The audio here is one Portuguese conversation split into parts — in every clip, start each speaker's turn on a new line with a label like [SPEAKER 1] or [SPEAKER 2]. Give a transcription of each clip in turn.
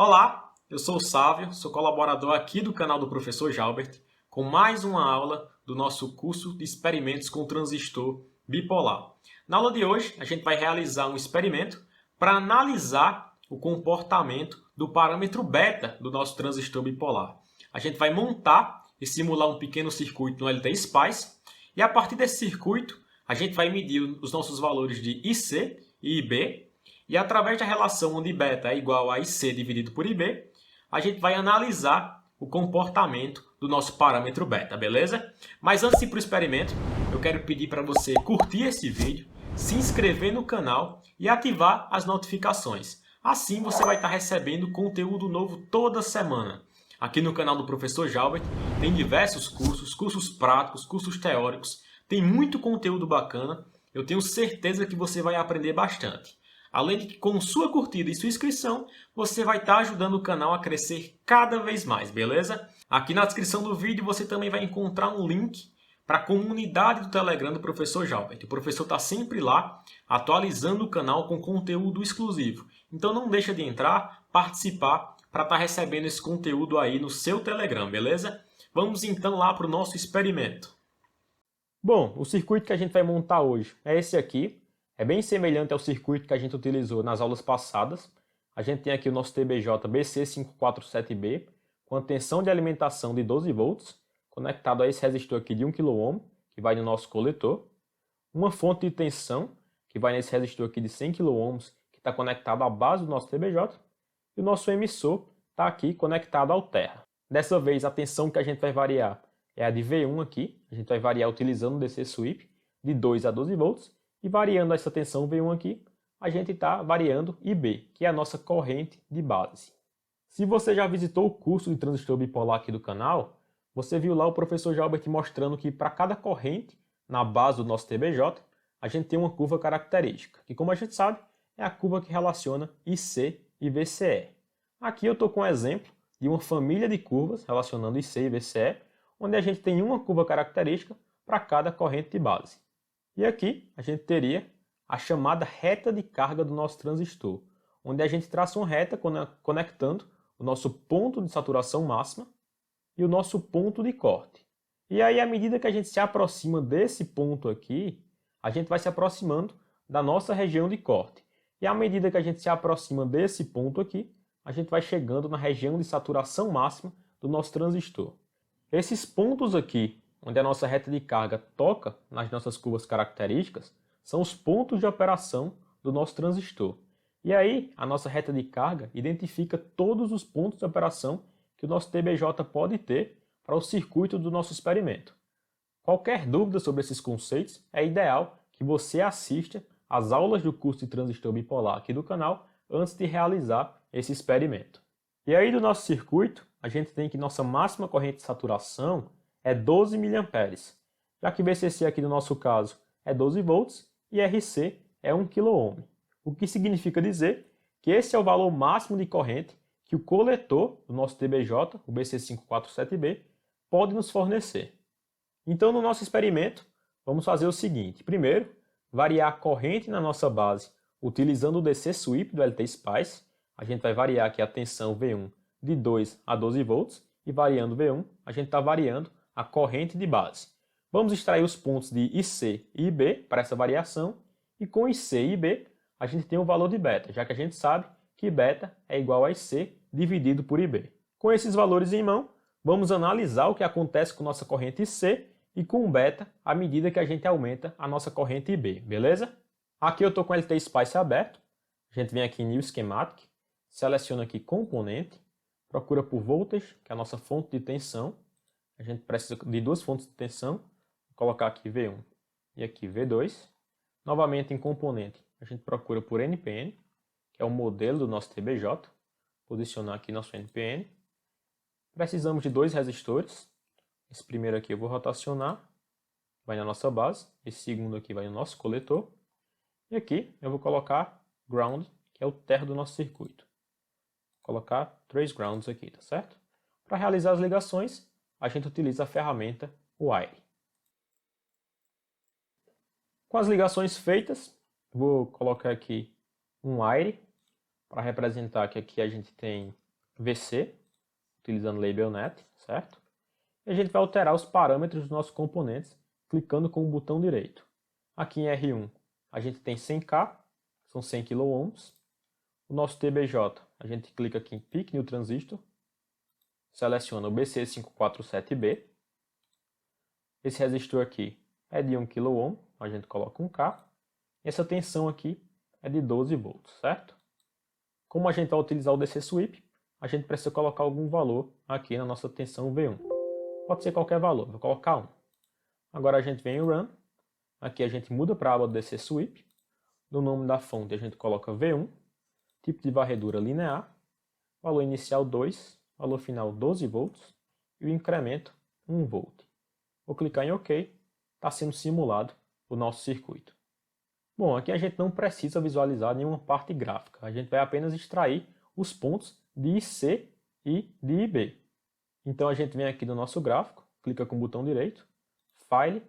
[SPEAKER 1] Olá, eu sou o Sávio, sou colaborador aqui do canal do Professor Jalbert, com mais uma aula do nosso curso de experimentos com transistor bipolar. Na aula de hoje, a gente vai realizar um experimento para analisar o comportamento do parâmetro beta do nosso transistor bipolar. A gente vai montar e simular um pequeno circuito no LT-Spice e a partir desse circuito, a gente vai medir os nossos valores de IC e IB. E através da relação onde beta é igual a IC dividido por IB, a gente vai analisar o comportamento do nosso parâmetro beta, beleza? Mas antes de ir para o experimento, eu quero pedir para você curtir esse vídeo, se inscrever no canal e ativar as notificações. Assim você vai estar recebendo conteúdo novo toda semana. Aqui no canal do Professor Jalbert tem diversos cursos, cursos práticos, cursos teóricos, tem muito conteúdo bacana. Eu tenho certeza que você vai aprender bastante. Além de que com sua curtida e sua inscrição, você vai estar ajudando o canal a crescer cada vez mais, beleza? Aqui na descrição do vídeo você também vai encontrar um link para a comunidade do Telegram do Professor Jalbert. O professor está sempre lá, atualizando o canal com conteúdo exclusivo. Então não deixa de entrar, participar, para estar recebendo esse conteúdo aí no seu Telegram, beleza? Vamos então lá para o nosso experimento. Bom, o circuito que a gente vai montar hoje é esse aqui. É bem semelhante ao circuito que a gente utilizou nas aulas passadas. A gente tem aqui o nosso TBJ BC547B, com a tensão de alimentação de 12 volts, conectado a esse resistor aqui de 1 kΩ, que vai no nosso coletor. Uma fonte de tensão, que vai nesse resistor aqui de 100 kΩ, que está conectado à base do nosso TBJ. E o nosso emissor está aqui conectado ao terra. Dessa vez, a tensão que a gente vai variar é a de V1 aqui. A gente vai variar utilizando o DC Sweep, de 2 a 12 volts. E variando essa tensão V1 aqui, a gente está variando IB, que é a nossa corrente de base. Se você já visitou o curso de transistor bipolar aqui do canal, você viu lá o professor Jalbert mostrando que para cada corrente na base do nosso TBJ, a gente tem uma curva característica, que como a gente sabe, é a curva que relaciona IC e VCE. Aqui eu estou com um exemplo de uma família de curvas relacionando IC e VCE, onde a gente tem uma curva característica para cada corrente de base. E aqui a gente teria a chamada reta de carga do nosso transistor, onde a gente traça uma reta conectando o nosso ponto de saturação máxima e o nosso ponto de corte. E aí, à medida que a gente se aproxima desse ponto aqui, a gente vai se aproximando da nossa região de corte. E à medida que a gente se aproxima desse ponto aqui, a gente vai chegando na região de saturação máxima do nosso transistor. Esses pontos aqui, onde a nossa reta de carga toca nas nossas curvas características, são os pontos de operação do nosso transistor. E aí, a nossa reta de carga identifica todos os pontos de operação que o nosso TBJ pode ter para o circuito do nosso experimento. Qualquer dúvida sobre esses conceitos, é ideal que você assista às aulas do curso de transistor bipolar aqui do canal antes de realizar esse experimento. E aí, do nosso circuito, a gente tem que nossa máxima corrente de saturação é 12 mA, já que VCC aqui no nosso caso é 12 volts e RC é 1 kΩ, o que significa dizer que esse é o valor máximo de corrente que o coletor do nosso TBJ, o BC547B, pode nos fornecer. Então, no nosso experimento, vamos fazer o seguinte. Primeiro, variar a corrente na nossa base utilizando o DC Sweep do LT-Spice. A gente vai variar aqui a tensão V1 de 2 a 12 volts e variando V1, a gente está variando a corrente de base. Vamos extrair os pontos de IC e IB para essa variação e com IC e IB a gente tem o valor de beta, já que a gente sabe que beta é igual a IC dividido por IB. Com esses valores em mão, vamos analisar o que acontece com nossa corrente IC e com o beta à medida que a gente aumenta a nossa corrente IB, beleza? Aqui eu estou com o LT-Spice aberto, a gente vem aqui em New Schematic, seleciona aqui componente, procura por voltage, que é a nossa fonte de tensão. A gente precisa de duas fontes de tensão. Vou colocar aqui V1 e aqui V2. Novamente em componente, a gente procura por NPN, que é o modelo do nosso TBJ. Posicionar aqui nosso NPN. Precisamos de dois resistores. Esse primeiro aqui eu vou rotacionar, vai na nossa base. Esse segundo aqui vai no nosso coletor. E aqui eu vou colocar ground, que é o terra do nosso circuito. Colocar 3 grounds aqui, tá certo? Para realizar as ligações, a gente utiliza a ferramenta Wire. Com as ligações feitas, vou colocar aqui um Wire para representar que aqui a gente tem VC, utilizando LabelNet, certo? E a gente vai alterar os parâmetros dos nossos componentes, clicando com o botão direito. Aqui em R1, a gente tem 100K, são 100 kΩ. O nosso TBJ, a gente clica aqui em Peak New Transistor, seleciona o BC547B. Esse resistor aqui é de 1 kΩ, a gente coloca 1K. Essa tensão aqui é de 12 volts, certo? Como a gente vai utilizar o DC Sweep, a gente precisa colocar algum valor aqui na nossa tensão V1. Pode ser qualquer valor, vou colocar 1. Agora a gente vem em Run, aqui a gente muda para a aba DC Sweep. No nome da fonte a gente coloca V1, tipo de varredura linear, valor inicial 2, valor final 12 volts e o incremento 1 volt. Vou clicar em OK, está sendo simulado o nosso circuito. Bom, aqui a gente não precisa visualizar nenhuma parte gráfica, a gente vai apenas extrair os pontos de IC e de IB. Então a gente vem aqui no nosso gráfico, clica com o botão direito, File,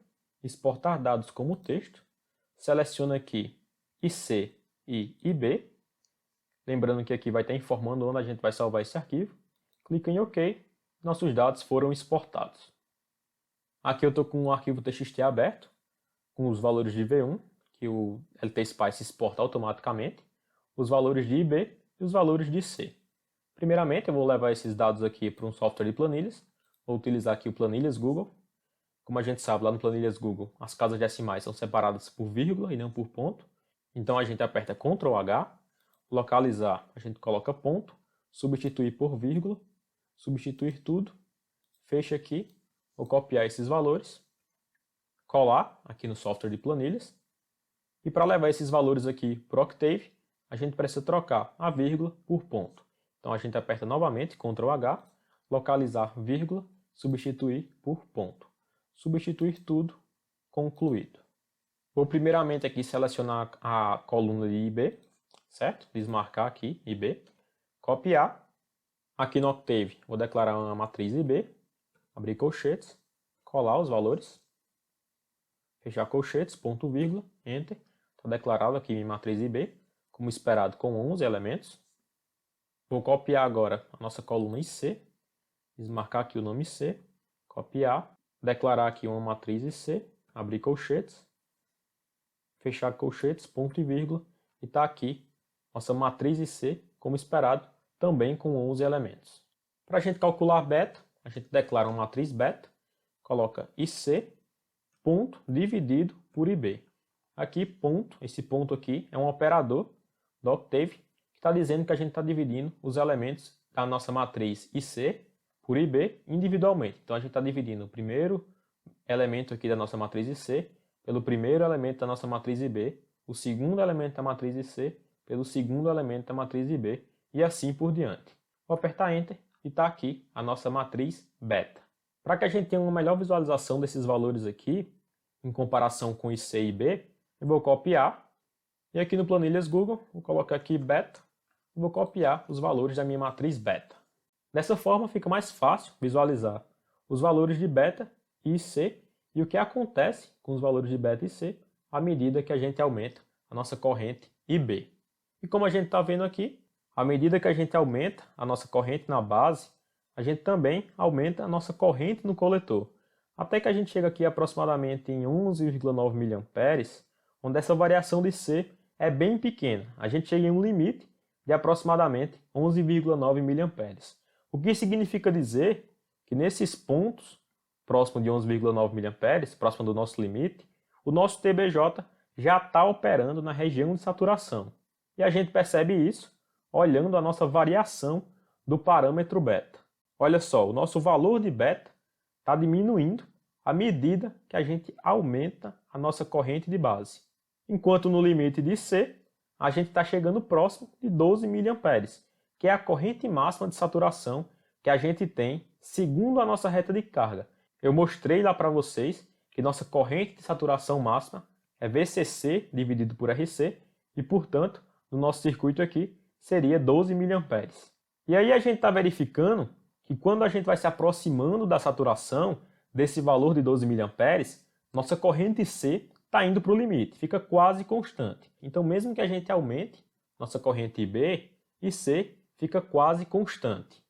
[SPEAKER 1] exportar dados como texto, seleciona aqui IC e IB, lembrando que aqui vai estar informando onde a gente vai salvar esse arquivo, clica em OK, nossos dados foram exportados. Aqui eu estou com um arquivo TXT aberto, com os valores de V1, que o LTSpice exporta automaticamente, os valores de IB e os valores de C. Primeiramente, eu vou levar esses dados aqui para um software de planilhas, vou utilizar aqui o Planilhas Google. Como a gente sabe, lá no Planilhas Google, as casas decimais são separadas por vírgula e não por ponto. Então a gente aperta Ctrl H, localizar, a gente coloca ponto, substituir por vírgula, substituir tudo, fecha aqui, vou copiar esses valores, colar aqui no software de planilhas. E para levar esses valores aqui para o Octave, a gente precisa trocar a vírgula por ponto. Então a gente aperta novamente Ctrl H, localizar vírgula, substituir por ponto. Substituir tudo, concluído. Vou primeiramente aqui selecionar a coluna de IB, certo? Desmarcar aqui IB, copiar. Aqui no Octave vou declarar uma matriz IB, abrir colchetes, colar os valores, fechar colchetes, ponto vírgula, Enter. Está declarado aqui minha matriz IB, como esperado, com 11 elementos. Vou copiar agora a nossa coluna IC, desmarcar aqui o nome IC, copiar, declarar aqui uma matriz IC, abrir colchetes, fechar colchetes, ponto e vírgula, e está aqui nossa matriz IC, como esperado, também com 11 elementos. Para a gente calcular beta, a gente declara uma matriz beta, coloca IC, ponto, dividido por IB. Aqui, ponto, esse ponto aqui é um operador do Octave, que está dizendo que a gente está dividindo os elementos da nossa matriz IC por IB individualmente. Então a gente está dividindo o primeiro elemento aqui da nossa matriz IC pelo primeiro elemento da nossa matriz IB, o segundo elemento da matriz IC pelo segundo elemento da matriz IB e assim por diante. Vou apertar Enter e está aqui a nossa matriz beta. Para que a gente tenha uma melhor visualização desses valores aqui, em comparação com IC e IB, eu vou copiar e aqui no Planilhas Google, vou colocar aqui beta e vou copiar os valores da minha matriz beta. Dessa forma fica mais fácil visualizar os valores de beta e IC e o que acontece com os valores de beta e IC à medida que a gente aumenta a nossa corrente IB. E como a gente está vendo aqui, à medida que a gente aumenta a nossa corrente na base, a gente também aumenta a nossa corrente no coletor. Até que a gente chega aqui aproximadamente em 11,9 mA, onde essa variação de C é bem pequena. A gente chega em um limite de aproximadamente 11,9 mA. O que significa dizer que nesses pontos, próximo de 11,9 mA, próximo do nosso limite, o nosso TBJ já está operando na região de saturação. E a gente percebe isso olhando a nossa variação do parâmetro beta. Olha só, o nosso valor de beta está diminuindo à medida que a gente aumenta a nossa corrente de base. Enquanto no limite de C, a gente está chegando próximo de 12 mA, que é a corrente máxima de saturação que a gente tem segundo a nossa reta de carga. Eu mostrei lá para vocês que nossa corrente de saturação máxima é VCC dividido por RC e, portanto, no nosso circuito aqui seria 12 mA. E aí a gente está verificando que quando a gente vai se aproximando da saturação desse valor de 12 mA, nossa corrente C está indo para o limite, fica quase constante. Então, mesmo que a gente aumente nossa corrente IB, IC fica quase constante.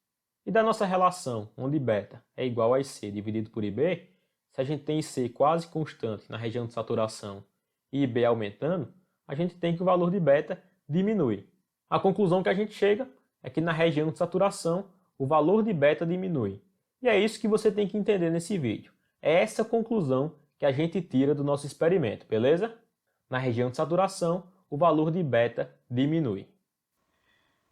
[SPEAKER 1] E da nossa relação, onde beta é igual a IC dividido por IB, se a gente tem IC quase constante na região de saturação e IB aumentando, a gente tem que o valor de beta diminui. A conclusão que a gente chega é que na região de saturação o valor de beta diminui. E é isso que você tem que entender nesse vídeo. É essa conclusão que a gente tira do nosso experimento, beleza? Na região de saturação, o valor de beta diminui.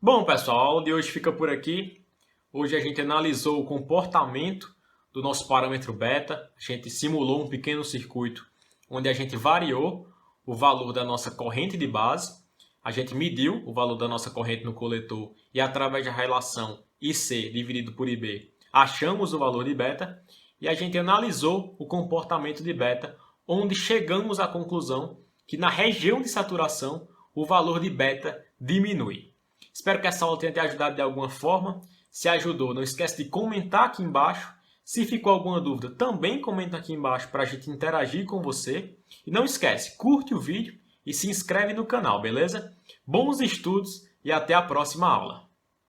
[SPEAKER 1] Bom, pessoal, a aula de hoje fica por aqui. Hoje a gente analisou o comportamento do nosso parâmetro beta. A gente simulou um pequeno circuito onde a gente variou o valor da nossa corrente de base. A gente mediu o valor da nossa corrente no coletor e, através da relação IC dividido por IB, achamos o valor de beta. E a gente analisou o comportamento de beta, onde chegamos à conclusão que na região de saturação o valor de beta diminui. Espero que essa aula tenha te ajudado de alguma forma. Se ajudou, não esquece de comentar aqui embaixo. Se ficou alguma dúvida, também comenta aqui embaixo para a gente interagir com você. E não esquece, curte o vídeo e se inscreve no canal, beleza? Bons estudos e até a próxima aula!